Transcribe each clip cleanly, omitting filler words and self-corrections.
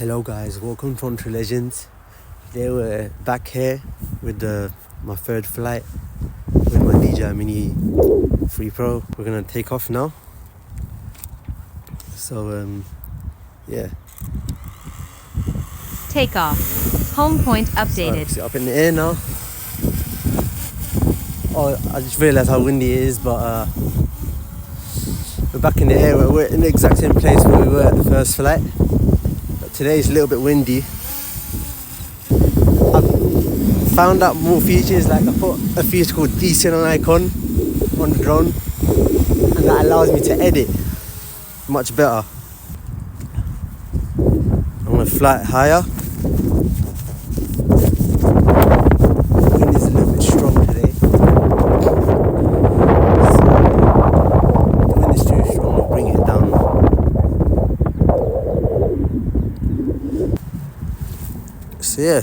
Hello guys, welcome to Entre Legends. Today we're back here with my third flight with my DJI Mini 3 Pro. We're gonna take off now. So yeah. Take off. Home point updated. So up in the air now. Oh, I just realised how windy it is, but we're back in the air. We're in the exact same place where we were at the first flight. But today is a little bit windy. I've found out more features, like I put a feature called decent icon on the drone, and that allows me to edit much better. I'm gonna fly it higher. The wind is a little bit strong today. So the wind is too strong, I'll bring it down. So yeah,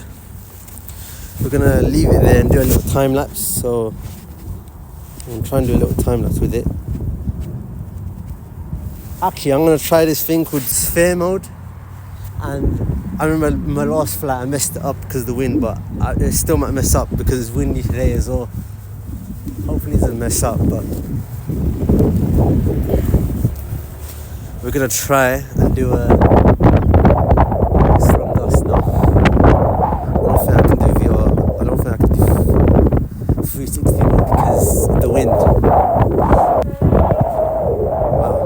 we're gonna leave it there and do a little time lapse. So I'm gonna try and do a little time lapse with it. Actually, I'm gonna try this thing called FPV Mode. And I remember my last flight I messed it up because of the wind, but it still might mess up because it's windy today as well. Hopefully it doesn't mess up, but we're gonna try and do a strong gust now. I don't think I can do VR. I don't think I can do 360 mode because of the wind. Wow,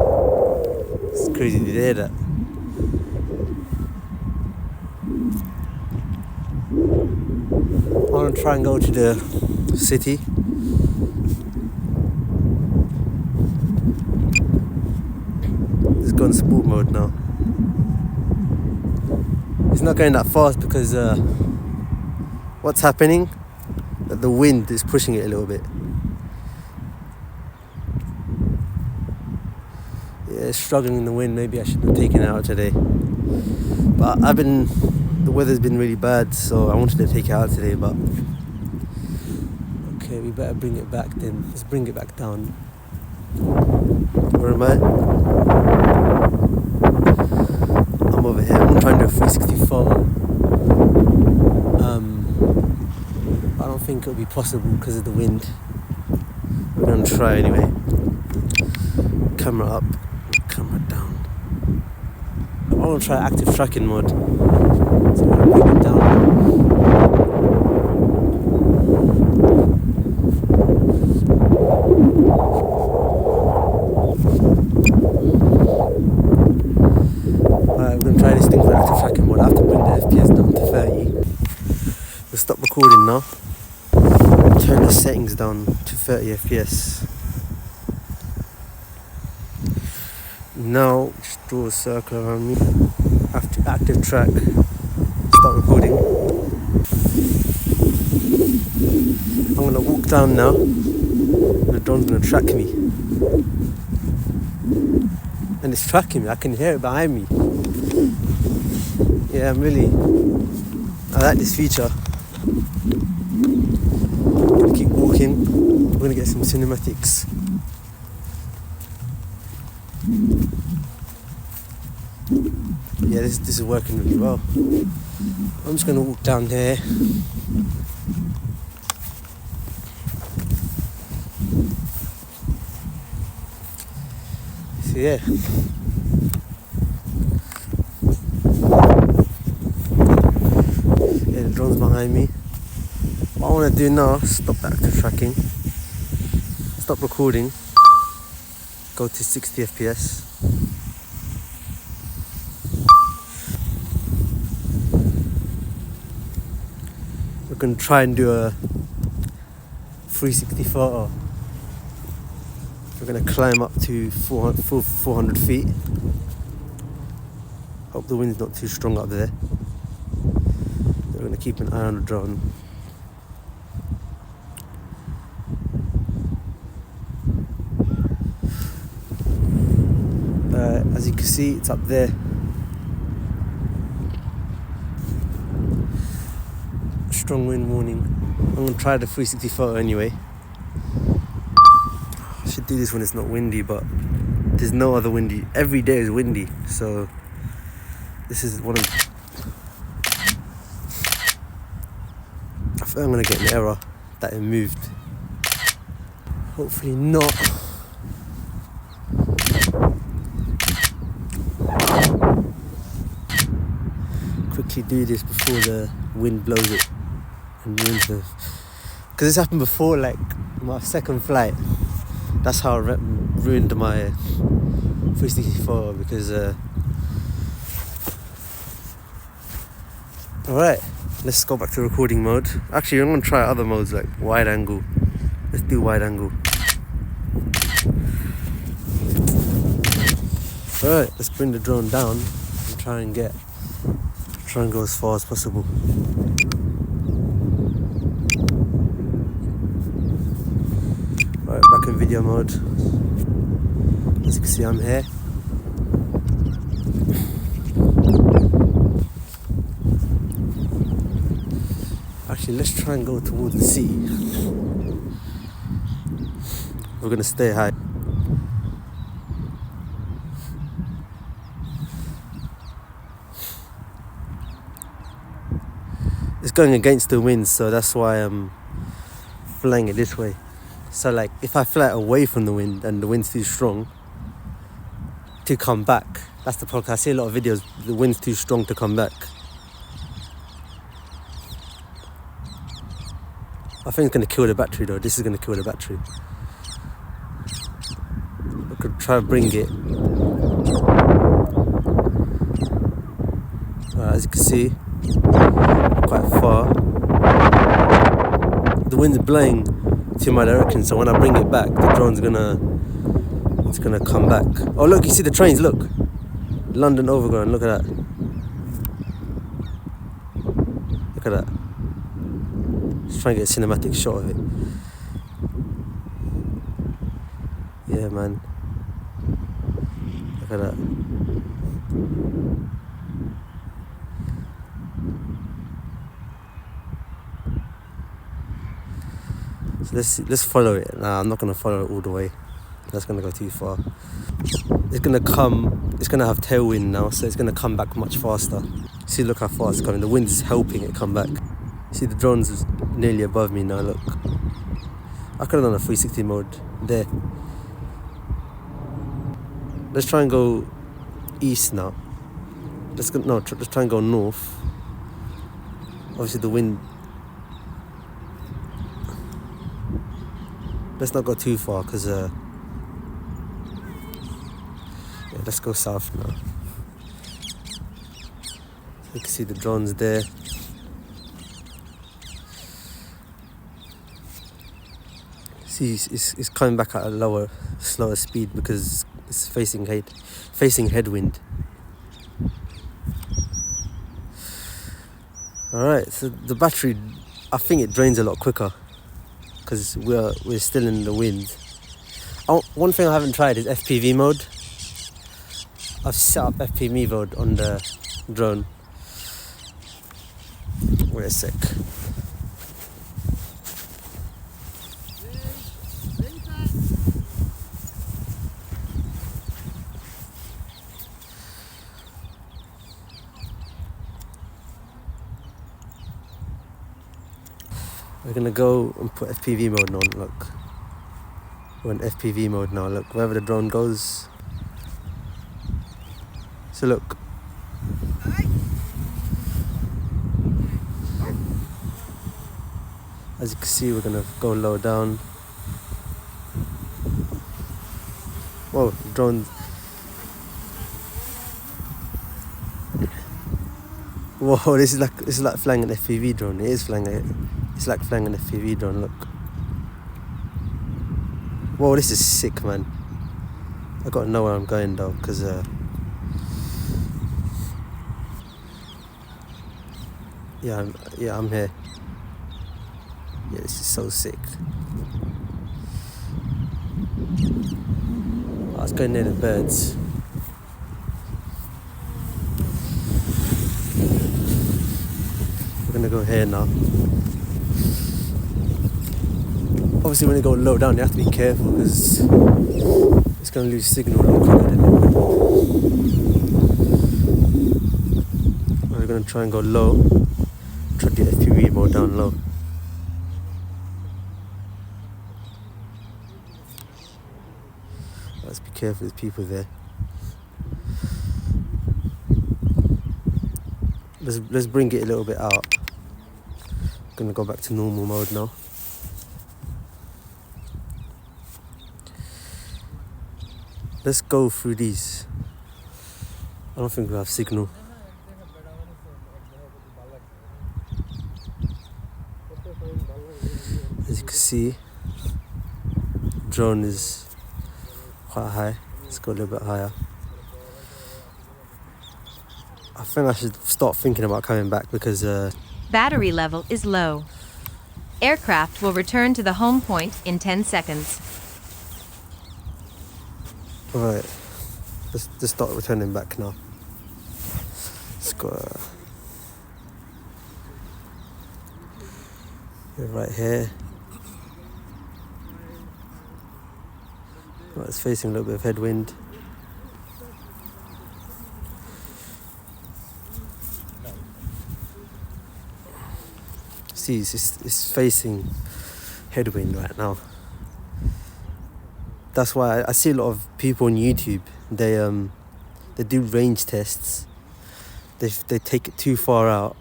it's crazy to hear that. I want to try and go to the city. It's gone sport mode now. It's not going that fast because what's happening? That the wind is pushing it a little bit. Yeah, it's struggling in the wind. Maybe I should have taken it out today. But the weather's been really bad, so I wanted to take it out today, but okay, we better bring it back then. Let's bring it back down. Where am I? I'm over here. I'm gonna try and do a 360 photo. I don't think it'll be possible because of the wind. We're gonna try anyway. Camera up, camera down. I want to try active tracking mode. So I'm going to bring it down. Alright, we're going to try this thing for active tracking mode. I have to bring the FPS down to 30. We'll stop recording now. Turn the settings down to 30 FPS. Now, just draw a circle around me. After active track, start recording. I'm gonna walk down now, and the drone's gonna track me. And it's tracking me, I can hear it behind me. Yeah, I like this feature. I'm gonna keep walking, we're gonna get some cinematics. Yeah, this is working really well. I'm just going to walk down here. So yeah. Yeah, the drone's behind me. What I want to do now, stop the active tracking, stop recording, go to 60 FPS. We're going to try and do a 360 photo. We're going to climb up to 400 feet. Hope the wind's not too strong up there. We're going to keep an eye on the drone. As you can see, it's up there. Strong wind warning. I'm going to try the 360 photo anyway. I should do this when it's not windy, but there's no other windy. Every day is windy, so this is one of I'm gonna get an error that it moved. Hopefully not. Quickly do this before the wind blows it and ruins the. Because this happened before, like my second flight. That's how I ruined my 364 because. Alright, let's go back to recording mode. Actually, I'm gonna try other modes like wide angle. Let's do wide angle. Alright, let's bring the drone down and try and go as far as possible. Alright, back in video mode. As you can see, I'm here. Actually, let's try and go towards the sea. We're gonna stay high. It's going against the wind, so that's why I'm flying it this way. So like, if I fly it away from the wind and the wind's too strong to come back, that's the problem. I see a lot of videos, the wind's too strong to come back. I think it's going to kill the battery though. This is going to kill the battery. I could try to bring it. As you can see, quite far. The wind's blowing to my direction, so when I bring it back, the drone's gonna come back. Oh look, you see the trains, look. London Overground, look at that. Look at that. Just try and get a cinematic shot of it. Yeah, man. Look at that. So let's follow it. Nah, I'm not gonna follow it all the way. That's gonna go too far. It's gonna have tailwind now, so it's gonna come back much faster. See, look how fast it's coming. The wind is helping it come back. See, the drone's nearly above me now, look. I could have done a 360 mode there. Let's try and go east now. Let's try and go north. Obviously the wind. Let's not go too far, because yeah, let's go south now. You can see the drones there. See, it's coming back at a slower speed because it's facing headwind. Alright, so the battery, I think it drains a lot quicker because we're still in the wind. One thing I haven't tried is FPV mode. I've set up FPV mode on the drone. Wait a sec. We're gonna go and put FPV mode on, look. We're in FPV mode now, look. Wherever the drone goes. So look. As you can see, we're gonna go low down. Whoa, drone. Whoa, this is like flying an FPV drone. It is flying it. It's like flying an FPV drone, look. Whoa, this is sick, man. I gotta know where I'm going though, because yeah, I'm here. Yeah, this is so sick. Let's go near the birds. We're gonna go here now. Obviously, when you go low down, you have to be careful because it's gonna lose signal a lot quicker than it would. We're gonna try and go low. Try to get FPV mode down low. careful, there's people there. Let's bring it a little bit out. Gonna go back to normal mode now. Let's go through these. I don't think we have signal. As you can see, drone is quite high. Let's go a little bit higher. I think I should start thinking about coming back because Battery level is low. Aircraft will return to the home point in 10 seconds. alright, let's just start returning back now. Let's go right here. Right, it's facing a little bit of headwind. See, it's facing headwind right now. That's why I see a lot of people on YouTube. They do range tests. They take it too far out,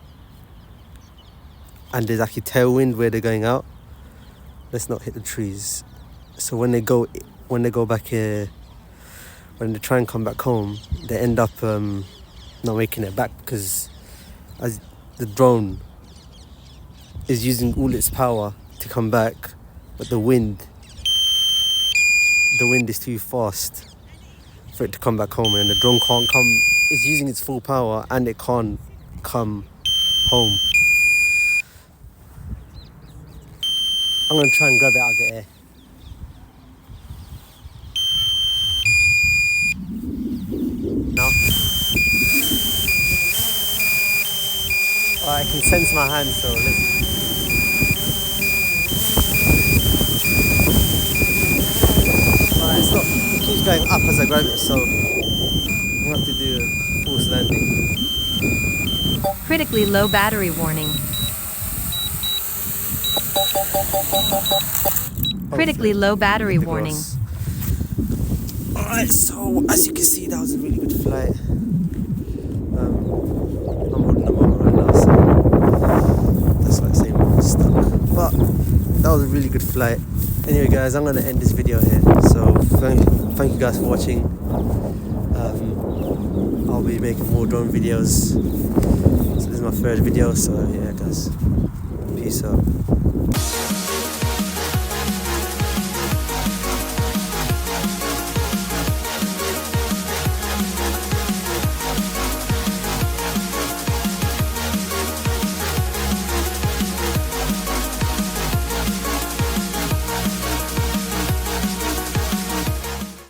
and there's actually tailwind where they're going out. Let's not hit the trees. So when they go back here, when they try and come back home, they end up not making it back because as the drone is using all its power to come back, but the wind is too fast for it to come back home, and the drone can't come. It's using its full power and it can't come home. I'm gonna try and grab it out of the air. No? I can sense my hand, so let's... It keeps going up as I grab it, so I'm gonna have to do a forced landing. Critically low battery warning. Critically low battery warning. Alright, so as you can see, that was a really good flight. I'm holding the motor right now, so that's why I'm saying I'm stuck. But that was a really good flight. Anyway guys, I'm going to end this video here. So thank you guys for watching. I'll be making more drone videos. So this is my third video, so yeah guys, peace out.